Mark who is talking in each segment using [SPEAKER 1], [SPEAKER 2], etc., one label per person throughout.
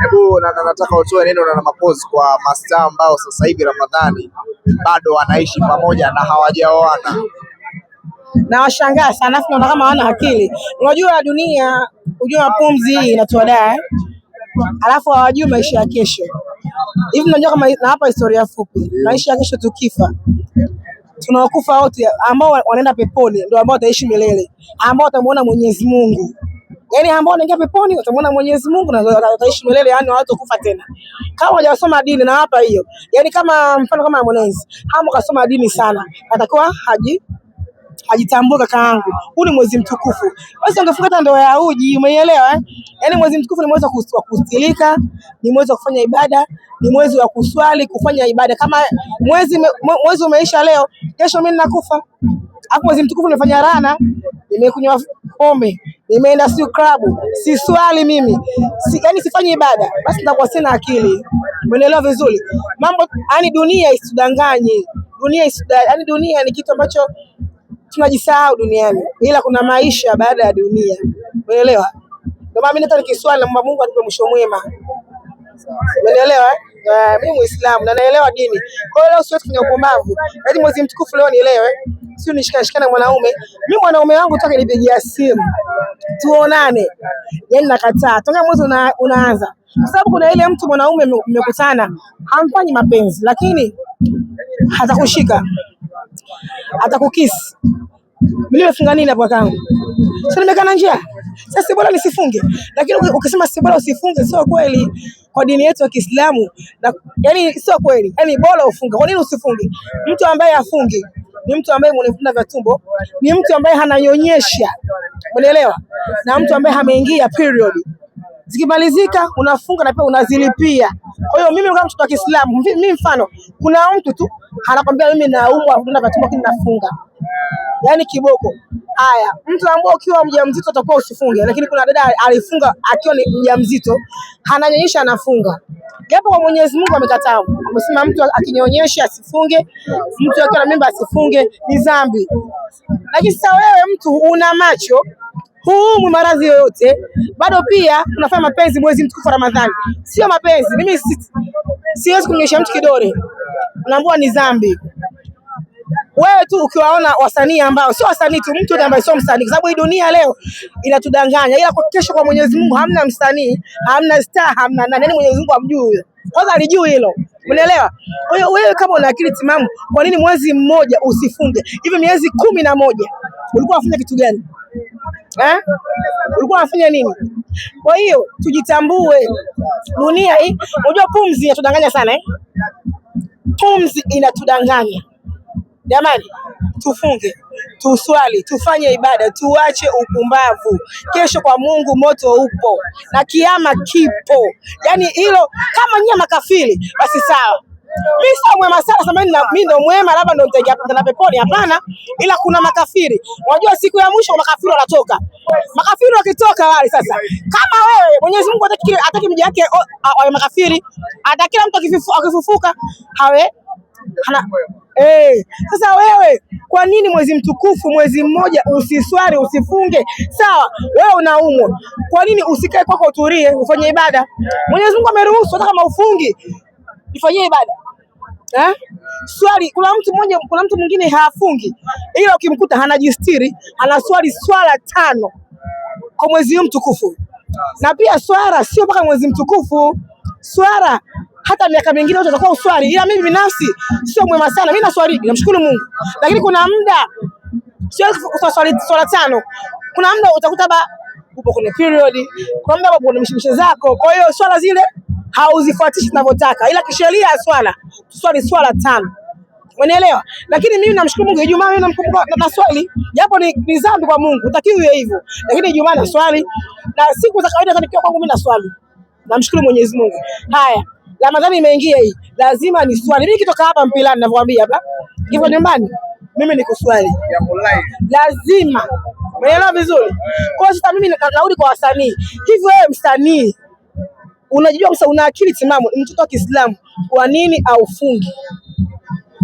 [SPEAKER 1] Hebu nataka utoe neno na mapozi kwa mastaa ambao sasa hivi Ramadhani bado wanaishi pamoja na hawajaoana.
[SPEAKER 2] Na washangaa sana afu naona kama hawana akili. Unajua dunia, unajua pumzi hii inatuadaa. Alafu hawajui maisha ya kesho. Hivi unajua kama na hapa historia fupi. Maisha ya kesho tukifa. Tunaokufa wote ambao wanaenda peponi ndio ambao wataishi milele. Ambao watamuona Mwenyezi Mungu. Yaani ambao wanaingia peponi watamuona Mwenyezi Mungu na wataishi milele, yani hawatakufa tena. Kama hajasoma dini na hapa hiyo. Yaani kama mfano kama Harmonize, hapo kasoma dini sana. Atakuwa hajitambua kakaangu. Huu ni mwezi mtukufu. Basi ungefunga hata ndoa ya uji, umeelewa? Yaani mwezi mtukufu ni mwezi wa kustilika, ni mwezi wa kufanya ibada, ni mwezi wa kuswali, kufanya ibada. Kama mwezi umeisha leo, kesho mimi ninakufa. Hapo mwezi mtukufu nimefanya rana, nimekunywa pombe, nimeenda club, si swali mimi. Yaani sifanyi ibada. Basi nitakuwa sina akili. Umeelewa vizuri? Mambo yani dunia isitudanganye. Yaani dunia ni kitu ambacho tunajisahau duniani. Ila kuna maisha baada ya dunia. Umeelewa? Ndio maana mimi hata nikiswali naomba Mungu anipe mwisho mwema. Umeelewa? Mimi Muislamu na naelewa dini. Kwa hiyo leo siwezi kufanya upumbavu. Yaani mwezi mtukufu leo nielewe. Sio nishikana mwanaume. Mimi mwanaume wangu toka nipigia simu. Tuonane. Yaani nakataa. Toka mwezi unaanza. Kwa sababu kuna ile mtu mwanaume mmekutana, hamfanyi mapenzi, lakini hatakushika. Atakukisi. Mimi nimefunga nini hapo kangu? Sasa nimekana njia. Sasa si bora nisifunge. Lakini ukisema si bora usifunge sio kweli kwa dini yetu ya Kiislamu. Yaani sio kweli. Yaani bora ufunge. Kwa nini usifunge? Mtu ambaye hafungi ni mtu ambaye mwenye vidonda vya tumbo, ni mtu ambaye hananyonyesha. Umeelewa? Na mtu ambaye ameingia period. Zikimalizika unafunga na pia unazilipia. Kwa hiyo mimi kama mtoto wa Kiislamu, mimi mfano, kuna mtu tu anakwambia mimi naumwa vidonda vya tumbo lakini nafunga. Yaani kiboko. Haya, mtu ambaye ukiwa mjamzito utakuwa usifunge, lakini kuna dada alifunga akiwa ni mjamzito, hananyonyesha anafunga. Japo kwa Mwenyezi Mungu amekataa. Amesema mtu akinyonyesha asifunge, mtu akiwa na mimba asifunge, ni dhambi. Lakini sasa wewe mtu una macho, huu maradhi yoyote, bado pia unafanya mapenzi mwezi mtukufu wa Ramadhani. Sio mapenzi. Mimi siwezi kunyonyesha mtu kidole. Unaambiwa ni dhambi. Wewe tu ukiwaona wasanii ambao sio wasanii tu, mtu ambaye sio msanii, kwa sababu hii dunia leo inatudanganya. Ila kwa kesho kwa Mwenyezi Mungu hamna msanii, hamna star, hamna nani. Mwenyezi Mungu amjui huyo. Kwanza alijui hilo. Unaelewa? Kwa hiyo wewe kama una akili timamu, kwa nini mwezi mmoja usifunge? Hivi miezi 11 ulikuwa unafanya kitu gani? Ulikuwa unafanya nini? Kwa hiyo tujitambue. Dunia hii, unajua pumzi inatudanganya sana Pumzi inatudanganya. Jamani, tufunge, tuswali, tufanye ibada, tuache upumbavu. Kesho kwa Mungu moto upo na kiama kipo. Yaani hilo kama nyinyi makafiri basi sawa. Mimi sio mwema sana sasa mimi ndo mwema labda ndo nitaingia na peponi, hapana. Ila kuna makafiri. Unajua siku ya mwisho makafiri wanatoka. Makafiri wakitoka wale sasa. Kama wewe Mwenyezi Mungu hataki mja wake awe makafiri, atakila mtu akifufuka hawe sasa wewe kwa nini mwezi mtukufu mwezi mmoja usiswali usifunge? Sawa, wewe unaumwa. Kwa nini usikae kwako utulie ufanye ibada? Mwenyezi Mungu ameruhusu hata kama ufungi. Ifanyie ibada. Swali, kuna mtu mwingine hafungi. Ila ukimkuta hanajistiri, anaswali swala 5 kwa mwezi mtukufu. Na pia swala sio mpaka mwezi mtukufu. Swala hata miaka mingine watu watakuwa uswali. Ila mimi binafsi sio mwema sana. Mimi naswali, namshukuru Mungu. Lakini kuna muda sio uswali swala 5. Kuna muda utakuta upo kwenye period, kuna muda upo kwenye mishemishe zako. Kwa hiyo swala zile hauzifuatishi tunavyotaka. Ila kisheria swala, tuswali swala 5. Umeelewa? Lakini mimi namshukuru Mungu, Ijumaa mimi namkumbuka na swali. Japo ni dhambi kwa Mungu, utakiwi hivyo. Lakini Ijumaa na swali na siku za kawaida nikiwa kwangu mimi na swali. Namshukuru Mwenyezi Mungu. Haya, Ramadhani imeingia hii. Lazima ni swali. Mimi kitoka hapa Mpilani ninavyowaambia hapa. Hivyo nyumbani mimi ni kuswali. Lazima. Umeelewa vizuri? Kwa hiyo sasa mimi narudi kwa wasanii. Hivi wewe msanii unajua sasa una akili timamu, mtoto wa Kiislamu, kwa nini aufungi?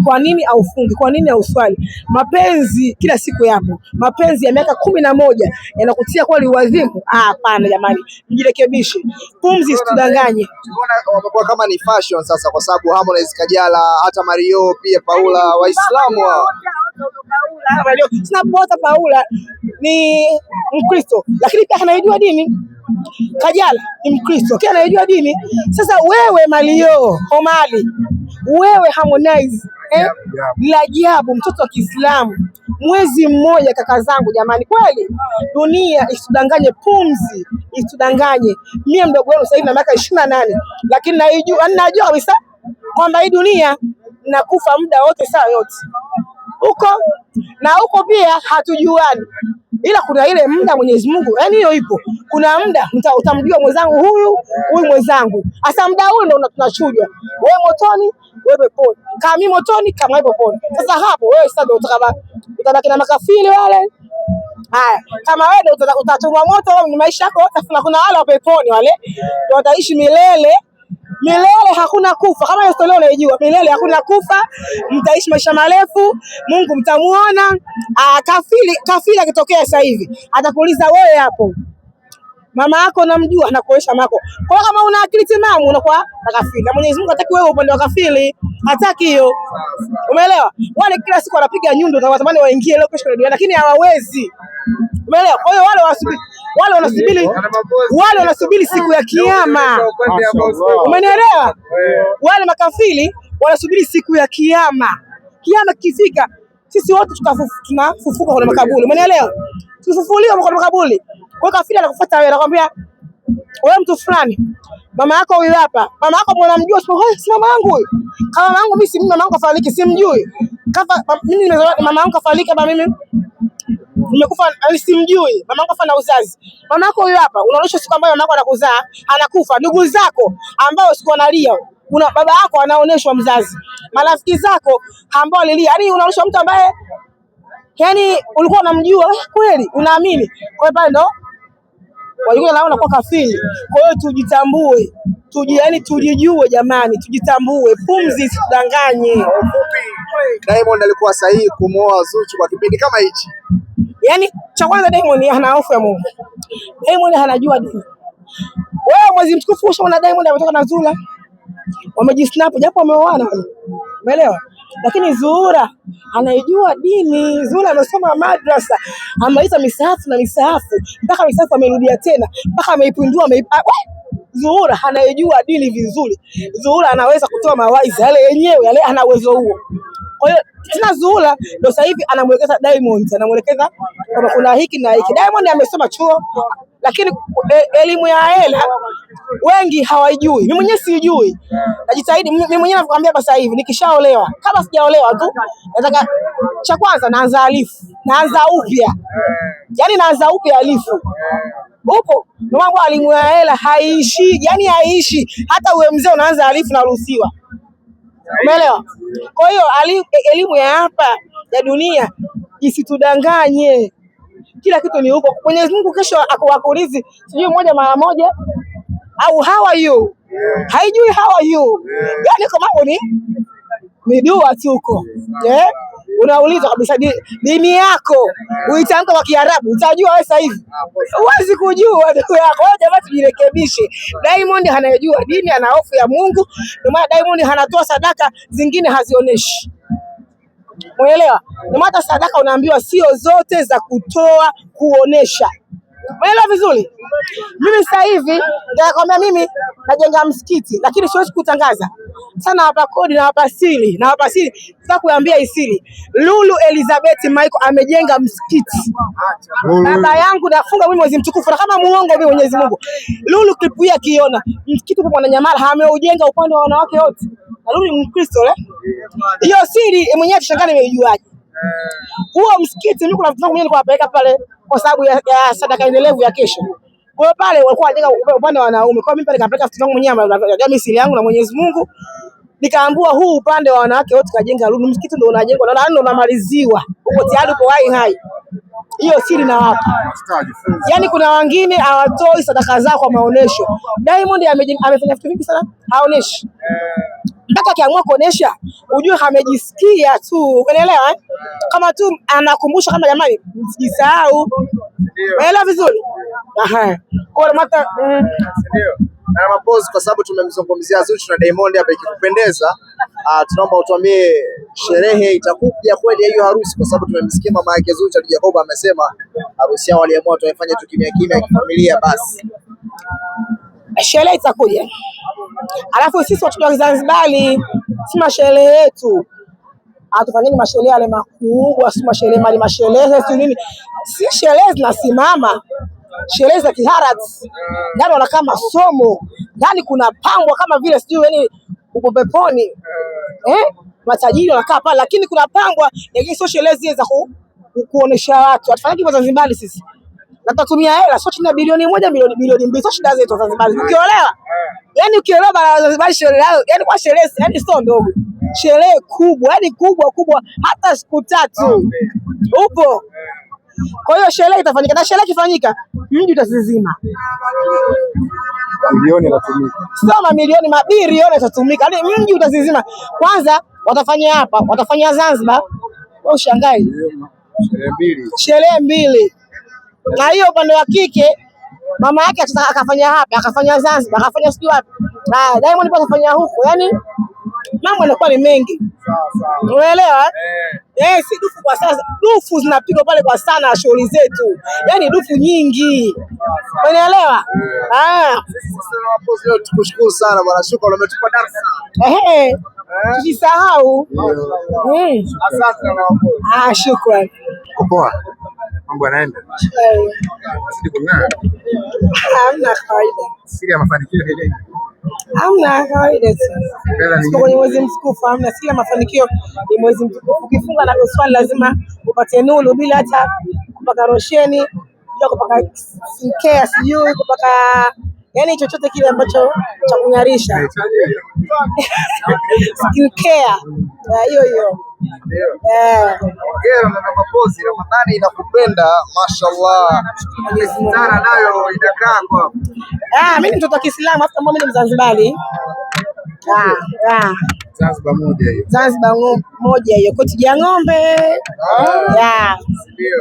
[SPEAKER 2] Kwa nini aufungi? Kwa nini auswali? Mapenzi kila siku yapo. Mapenzi ya miaka 11 yanakutia kwa liwadhimu? Hapana jamani, mjirekebishe. Pumzi situdanganye.
[SPEAKER 1] Tunaona wamekuwa kama ni fashion sasa, kwa sababu Harmonize, Kajala, hata Mario pia Paula, Waislamu hao.
[SPEAKER 2] Snapbota Paula ni Mkristo, lakini pia anayejua dini. Kajala ni Mkristo, pia anayejua dini. Sasa wewe Mario Omari, wewe Harmonize, la ajabu, mtoto wa Kiislamu, mwezi mmoja kaka zangu jamani, kweli dunia isitudanganye, pumzi isitudanganye. Mimi mdogo wenu sasa hivi na miaka 28, lakini najua kabisa kwamba hii dunia nakufa muda wote saa yote huko na huko, pia hatujuani, ila kuna ile muda Mwenyezi Mungu, yani hiyo ipo. Kuna muda utamjua mwenzangu huyu mwenzangu. Hasa muda ule ndio tunachujwa, wewe motoni, wewe peponi, kama mimi motoni, kama wewe peponi. Sasa hapo wewe sasa ndio utabaki na makafiri wale. Haya, kama wewe ndio utatumwa moto, ni maisha yako yote. Kuna wale wa peponi wale ndio wataishi milele. Milele hakuna kufa, kama hiyo story unaijua. Milele hakuna kufa, mtaishi maisha marefu, Mungu mtamuona. Kafiri akitokea sasa hivi atakuuliza wewe hapo, mama yako namjua, anakuonesha mako. Kwa hiyo kama una akili timamu unakuwa kafiri. Na Mwenyezi Mungu hataki wewe upande wa kafiri, hataki hiyo. Umeelewa? Wale kila siku wanapiga nyundo za watamani waingie leo kesho dunia, lakini hawawezi. Umeelewa? Kwa hiyo wale wanasubiri siku ya kiyama. Umenielewa? Wale makafiri wanasubiri siku ya kiyama. Kiyama kifika, sisi wote tunafufuka kwa makaburi. Umenielewa? Tufufuliwa kwa makaburi. Kwa kafiri anakufuata wewe, anakuambia wewe mtu fulani, mama yako huyu hapa. Mama yako mnamjua? Si mama yangu huyu. Kama mama yangu mimi, si mimi, mama yangu kafariki, simjui. Mimi mama yangu kafariki, baba mimi nimekufa, simjui. Mama yangu afana uzazi. Mama yako huyu hapa, unaonyesha siku ambayo mama yako anakuzaa, anakufa. Ndugu zako ambao siku wanalia, baba yako anaonyeshwa mzazi. Marafiki zako ambao walilia, yani unaonyesha mtu ambaye yani ulikuwa unamjua kweli, unaamini. Kwa hiyo pale ndo walikuwa naona kwa kafiri. Kwa hiyo tujitambue, tujijue jamani, tujitambue, pumzi isitudanganye.
[SPEAKER 1] Diamond alikuwa sahihi kumuoa Zuchu kwa kipindi kama hichi.
[SPEAKER 2] Yani cha kwanza, Diamond hana hofu ya Mungu. Diamond anajua dini. Wewe mwezi mtukufu ushaona Diamond ametoka na Zula, wamejisnap japo wameoana, umeelewa? Lakini Zuhura anaijua dini. Zuhura amesoma madrasa, amaliza misahafu na misahafu, mpaka misahafu amerudia tena, mpaka ameipindua. Zuhura anaijua dini vizuri. Zuhura anaweza kutoa mawaidha yale yenyewe, yale ana uwezo huo. Kwa hiyo tena Zuhura ndio sasa hivi anamwelekeza Diamond, anamwelekeza kama kuna hiki na hiki. Diamond amesoma chuo, lakini elimu ya hela wengi hawaijui. Mimi mwenyewe sijui. Najitahidi mimi mwenyewe nakwambia sasa hivi nikishaolewa, kama sijaolewa tu, nataka cha kwanza naanza alifu, naanza upya. Yaani naanza upya alifu. Huko ndio mambo elimu ya hela haiishi, yani haiishi. Hata uwe mzee unaanza alifu na ruhusiwa. Umeelewa? Kwa hiyo elimu ya hapa ya dunia isitudanganye. Kila kitu ni huko. Mwenyezi Mungu kesho akuulizi sijui moja mara moja au how are you? Haijui how are you. Yaani kama mambo ni dua tu huko. Unaulizwa kabisa dini yako uitamka kwa Kiarabu, utajua wewe sasa hivi. Huwezi kujua ndugu yako. Jamaa tujirekebishe. Diamond anayejua dini, ana hofu ya Mungu. Ndio maana Diamond anatoa sadaka zingine hazionyeshi. Umeelewa? Ndio maana sadaka unaambiwa sio zote za kutoa kuonesha. Umeelewa vizuri? Mimi sasa hivi nitakwambia mimi najenga msikiti, lakini siwezi kutangaza. Sana hapa kodi na hapa siri, sasa kuambia isiri. Lulu Elizabeth Michael amejenga msikiti. Baba yangu nafunga mimi mwezi mtukufu, na kama muongo mimi Mwenyezi Mungu. Lulu klipu hii akiona msikiti kwa Mwananyamala ameujenga upande wa wanawake wote. Na Lulu ni Mkristo hiyo siri mwenyewe tushangane nimejuaje. Huo msikiti mimi kuna vitu mwenyewe nilikuwa napeleka pale kwa sababu ya sadaka endelevu ya kesho. Kwa hiyo pale walikuwa wanajenga upande wa wanaume. Kwa hiyo mimi pale nikapeleka vitu vangu mwenyewe na misiri yangu na Mwenyezi Mungu. Nikaambua huu upande wa wanawake wote kajenga Lulu, msikiti ndio unajengwa na ndio unamaliziwa. Uko tayari, uko hai. Hiyo siri na watu. Yaani kuna wengine hawatoi sadaka zao kwa maonesho. Diamond amefanya vitu vingi sana haoneshi. mpaka akiamua kuonesha ujue amejisikia tu, umeelewa? Kama tu anakumbusha kama jamani msijisahau, umeelewa vizuri? Kwa mata
[SPEAKER 1] ndio na mapozi, kwa sababu tumemzungumzia Zuchu na Diamond hapa, ikikupendeza tunaomba utuambie sherehe itakuja kweli hiyo harusi, kwa sababu tumemsikia mama yake Zuchu Jacob amesema harusi yao waliamua tuifanye tu kimya kimya kifamilia. Basi
[SPEAKER 2] sherehe itakuja, alafu sisi watu wa Zanzibari si masherehe yetu, hatufanyeni masherehe yale makubwa, si masherehe mali masherehe si nini, si sherehe zinasimama, sherehe za kiharati ndani wanakaa masomo ndani, kuna pambwa kama vile sijui yani uko peponi matajiri wanakaa pale, lakini kuna pambwa, lakini sio sherehe zile za kuonesha watu. Hatufanyi kwa Zanzibar sisi, na tutatumia hela sio chini ya bilioni 1 bilioni 2, sio shida zetu Zanzibar. Ukiolewa yani ukiolewa bana Zanzibar sherehe yani kwa sherehe yani sio ndogo, sherehe kubwa yani kubwa hata siku 3 upo. Kwa hiyo sherehe itafanyika, na sherehe ikifanyika mji utazizima,
[SPEAKER 1] milioni inatumika,
[SPEAKER 2] sio mamilioni, mabilioni yatatumika, yani mji utazizima. Kwanza watafanya hapa, watafanya Zanzibar, wewe ushangae sherehe mbili, na hiyo upande wa kike mama yake akafanya hapa, akafanya Zanzibar, akafanya sijui wapi, na Diamond pia akafanya huko, yani mambo yanakuwa ni mengi, unaelewa? Si dufu kwa sasa, dufu zinapigwa pale kwa sana shughuli zetu, yani dufu nyingi, unaelewa?
[SPEAKER 1] Leo tukushukuru sana bwana, shukrani, umetupa darasa.
[SPEAKER 2] Tusisahau.
[SPEAKER 1] Asante sana.
[SPEAKER 2] Shukrani.
[SPEAKER 1] Poa. Mambo yanaenda. Sisi kuna
[SPEAKER 2] hamna kawaida.
[SPEAKER 1] Siri ya mafanikio ile.
[SPEAKER 2] Hamna kawaida. Sio kwenye mwezi mtukufu, hamna siri ya mafanikio ni mwezi mtukufu. Ukifunga na swali lazima upate nuru, bila hata kupaka rosheni, bila kupaka skincare, sijui kupaka yani chochote kile ambacho cha kungarisha. Skincare. Hiyo.
[SPEAKER 1] Hongera na mapozi, Ramadhani inakupenda mashallah. Sana nayo inakaa kwa.
[SPEAKER 2] Mimi ni mtoto wa Kiislamu, hata kama mimi ni Mzanzibari.
[SPEAKER 1] Zanzibar moja hiyo.
[SPEAKER 2] Zanzibar moja hiyo, koti ya ng'ombe.
[SPEAKER 1] Ndio.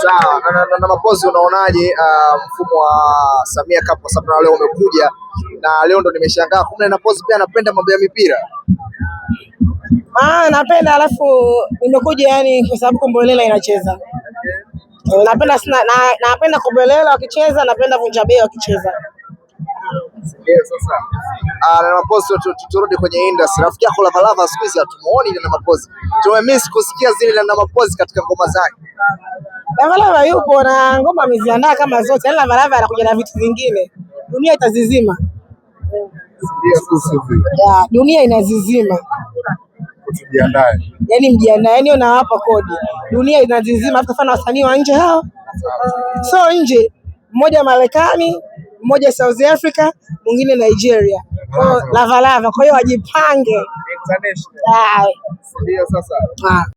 [SPEAKER 1] Sawa, na mapozi unaonaje mfumo wa Samia Cup, kwa sababu leo umekuja na leo ndo nimeshangaa kumbe na pozi pia anapenda mambo ya mipira.
[SPEAKER 2] Napenda, alafu nimekuja yani kwa sababu Kombolela inacheza. Napenda sana, napenda Kombolela wakicheza, napenda Vunja Bei wakicheza.
[SPEAKER 1] Sasa na mapozi turudi kwenye industry. Rafiki yako Lavalava siku hizi hatumuoni na mapozi. Tumemiss kusikia zile na mapozi katika ngoma zake.
[SPEAKER 2] Lavalava yupo na ngoma ameziandaa kama zote. Yaani Lavalava anakuja na vitu vingine. Dunia itazizima. Dunia inazizima.
[SPEAKER 1] Tujiandae.
[SPEAKER 2] Yaani mjiandae, yaani unawapa kodi. Dunia inazizima, tutafanya wasanii wa nje hao. So nje, mmoja Marekani, mmoja South Africa, mwingine Nigeria. Lavalava, kwa hiyo wajipange.
[SPEAKER 1] International. Ndio sasa.